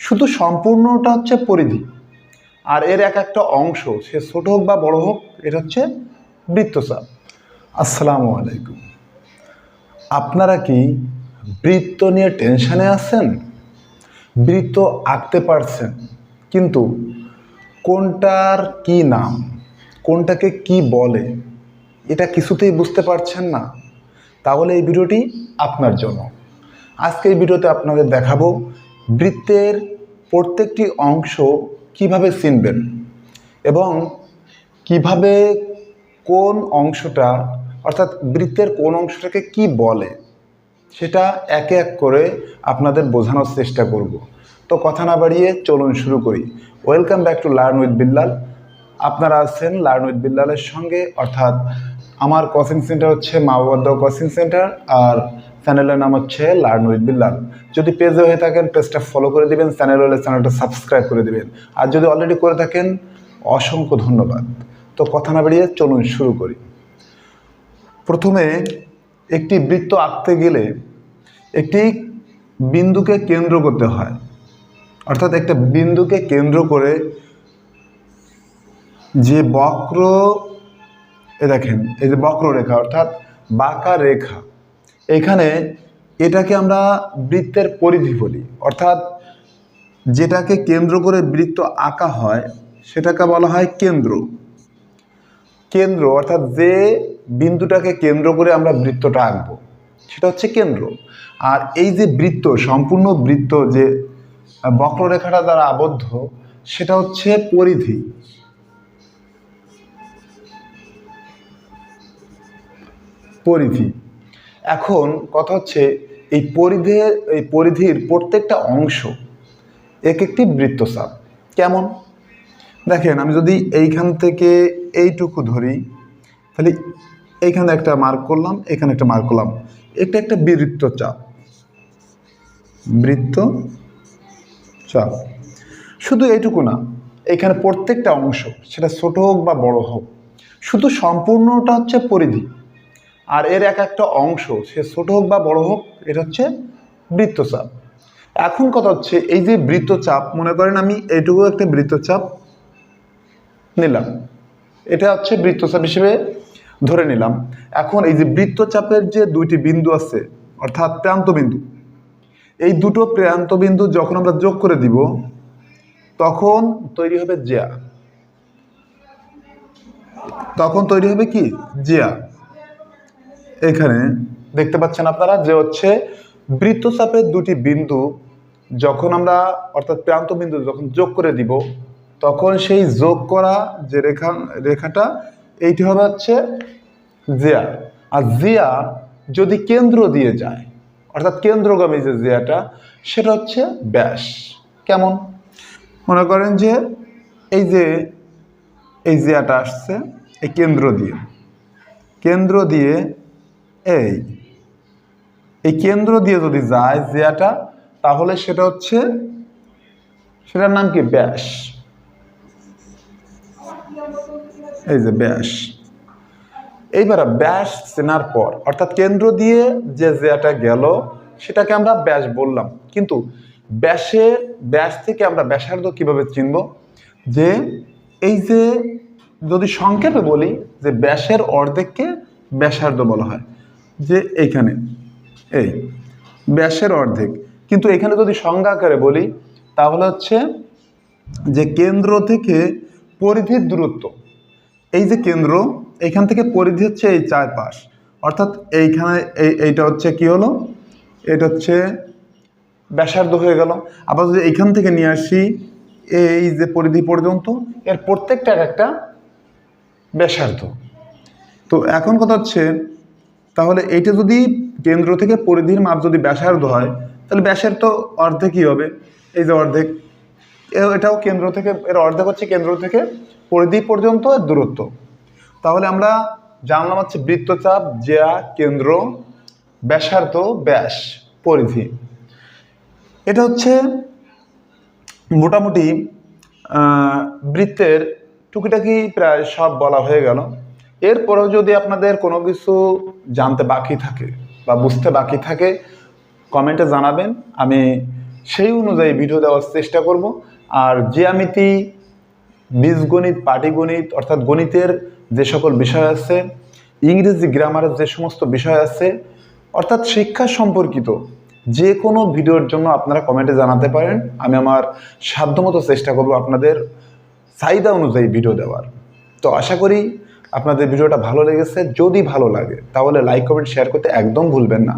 শুধু সম্পূর্ণটা হচ্ছে পরিধি, আর এর এক একটা অংশ সে ছোট হোক বা বড় হোক এটা হচ্ছে বৃত্তচাপ। আসসালামু আলাইকুম। আপনারা কি বৃত্ত নিয়ে টেনশনে আছেন? বৃত্ত আঁকতে পারছেন, কিন্তু কোনটার কি নাম, কোনটাকে কি বলে এটা কিছুতেই বুঝতে পারছেন না? তাহলে এই ভিডিওটি আপনার জন্য। আজকে এই ভিডিওতে আপনাদের দেখাবো বৃত্তের প্রত্যেকটি অংশ কিভাবে চিনবেন এবং কিভাবে কোন অংশটা অর্থাৎ বৃত্তের কোন অংশটাকে কি বলে সেটা একে এক করে আপনাদের বোঝানোর চেষ্টা করব। তো কথা না বাড়িয়ে চলুন শুরু করি। Welcome back to learn with Billal. আপনারা আছেন লার্ন উইথ বিল্লালের সঙ্গে, অর্থাৎ আমার কোচিং সেন্টার হচ্ছে মা বাবা কোচিং সেন্টার, আর চ্যানেলের নাম হচ্ছে লার্ন উইথ বিল্লাল। যদি পেজে হয়ে থাকেন পেজটা ফলো করে দিবেন, চ্যানেল হলে চ্যানেলটা সাবস্ক্রাইব করে দিবেন, আর যদি অলরেডি করে থাকেন অসংখ্য ধন্যবাদ। তো কথা না বাড়িয়ে চলুন শুরু করি। প্রথমে একটি বৃত্ত আঁকতে গেলে একটি বিন্দুকে কেন্দ্র করতে হয়, অর্থাৎ একটা বিন্দুকে কেন্দ্র করে যে বক্র, দেখেন এই যে বক্ররেখা অর্থাৎ বাঁকা রেখা, এখানে এটাকে আমরা বৃত্তের পরিধি বলি, অর্থাৎ যেটাকে কেন্দ্র করে বৃত্ত আঁকা হয় সেটাকে বলা হয় কেন্দ্র। কেন্দ্র অর্থাৎ যে বিন্দুটাকে কেন্দ্র করে আমরা বৃত্তটা আঁকবো সেটা হচ্ছে কেন্দ্র। আর এই যে বৃত্ত, সম্পূর্ণ বৃত্ত যে বক্ররেখাটা দ্বারা আবদ্ধ সেটা হচ্ছে পরিধি। পরিধি। এখন কথা হচ্ছে এই পরিধির প্রত্যেকটা অংশ এক একটি বৃত্তচাপ। কেমন? দেখেন, আমি যদি এইখান থেকে এইটুকু ধরি তাহলে এইখানে একটা মার্ক করলাম, এখানে একটা মার্ক করলাম, এটা একটা বৃত্তচাপ। বৃত্তচাপ শুধু এইটুকু না, এখানে প্রত্যেকটা অংশ সেটা ছোট হোক বা বড় হোক, শুধু সম্পূর্ণটা হচ্ছে পরিধি, আর এর এক একটা অংশ সে ছোট হোক বা বড় হোক এটা হচ্ছে বৃত্তচাপ। এখন কথা হচ্ছে এই যে বৃত্তচাপ, মনে করেন আমি এইটুকু একটা বৃত্তচাপ নিলাম, এটা হচ্ছে বৃত্তচাপ হিসেবে ধরে নিলাম। এখন এই যে বৃত্তচাপের যে দুইটি বিন্দু আছে অর্থাৎ প্রান্ত বিন্দু, এই দুটো প্রান্ত বিন্দু যখন আমরা যোগ করে দিব তখন তৈরি হবে জ্যা। তখন তৈরি হবে কি? জ্যা। এখানে দেখতে পাচ্ছেন আপনারা যে হচ্ছে বৃত্তচাপের দুটি বিন্দু যখন আমরা অর্থাৎ প্রান্ত বিন্দু যখন যোগ করে দিব তখন সেই যোগ করা যে রেখাটা এইটি হবে হচ্ছে জ্যা। আর জ্যা যদি কেন্দ্র দিয়ে যায় অর্থাৎ কেন্দ্রগামী যে জ্যাটা সেটা হচ্ছে ব্যাস। কেমন? মনে করেন যে এই জ্যাটা আসছে এই কেন্দ্র দিয়ে এই কেন্দ্র দিয়ে যদি যায় জ্যাটা, তাহলে সেটার নাম কি? ব্যাস। এই যে ব্যাস। এইবার ব্যাস চেনার পর অর্থাৎ কেন্দ্র দিয়ে যে জ্যাটা গেল সেটাকে আমরা ব্যাস বললাম, কিন্তু ব্যাস থেকে আমরা ব্যাসার্ধ কিভাবে চিনব? যে এই যে যদি সংক্ষেপে বলি যে ব্যাসের অর্ধেককে ব্যাসার্ধ বলা হয়, যে এইখানে এই ব্যাসের অর্ধেক। কিন্তু এখানে যদি সংজ্ঞা আকারে বলি তাহলে হচ্ছে যে কেন্দ্র থেকে পরিধির দূরত্ব। এই যে কেন্দ্র, এইখান থেকে পরিধি হচ্ছে এই চারপাশ, অর্থাৎ এইখানে এইটা হচ্ছে কি হলো? এটা হচ্ছে ব্যাসার্ধ হয়ে গেল। আবার যদি এইখান থেকে নিয়ে আসি এই যে পরিধি পর্যন্ত, এর প্রত্যেকটা একটা ব্যাসার্ধ। তো এখন কথা হচ্ছে তাহলে এইটা যদি কেন্দ্র থেকে পরিধির মাপ যদি ব্যাসার্ধ হয় তাহলে ব্যাসের তো অর্ধেকই হবে। এই যে অর্ধেক, এটাও কেন্দ্র থেকে, এর অর্ধেক হচ্ছে কেন্দ্র থেকে পরিধি পর্যন্ত দূরত্ব। তাহলে আমরা জানলাম হচ্ছে বৃত্তচাপ, জ্যা, কেন্দ্র, ব্যাসার্ধ, ব্যাস, পরিধি। এটা হচ্ছে মোটামুটি বৃত্তের টুকিটাকি প্রায় সব বলা হয়ে গেল। এরপরেও যদি আপনাদের কোনো কিছু জানতে বাকি থাকে বা বুঝতে বাকি থাকে কমেন্টে জানাবেন, আমি সেই অনুযায়ী ভিডিও দেওয়ার চেষ্টা করব। আর জ্যামিতি, বীজগণিত, পাটিগণিত অর্থাৎ গণিতের যে সকল বিষয় আছে, ইংরেজি গ্রামারের যে সমস্ত বিষয় আছে, অর্থাৎ শিক্ষা সম্পর্কিত যে কোনো ভিডিওর জন্য আপনারা কমেন্টে জানাতে পারেন। আমি আমার সাধ্যমতো চেষ্টা করব আপনাদের চাহিদা অনুযায়ী ভিডিও দেওয়ার। তো আশা করি আপনাদের ভিডিওটা ভালো লেগেছে। যদি ভালো লাগে তাহলে লাইক, কমেন্ট, শেয়ার করতে একদম ভুলবেন না।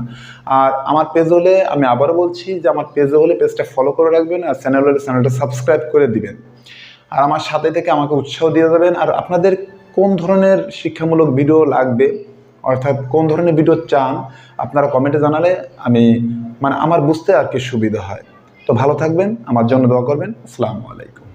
আর আমার পেজ হলে, আমি আবারও বলছি যে আমার পেজে হলে পেজটা ফলো করে রাখবেন, আর চ্যানেল হলে চ্যানেলটা সাবস্ক্রাইব করে দিবেন। আর আমার সাথে থেকে আমাকে উৎসাহ দিয়ে যাবেন। আর আপনাদের কোন ধরনের শিক্ষামূলক ভিডিও লাগবে, অর্থাৎ কোন ধরনের ভিডিও চান, আপনারা কমেন্টে জানালে আমি আমার বুঝতে আর কি সুবিধা হয়। তো ভালো থাকবেন, আমার জন্য দোয়া করবেন। আসসালামু আলাইকুম।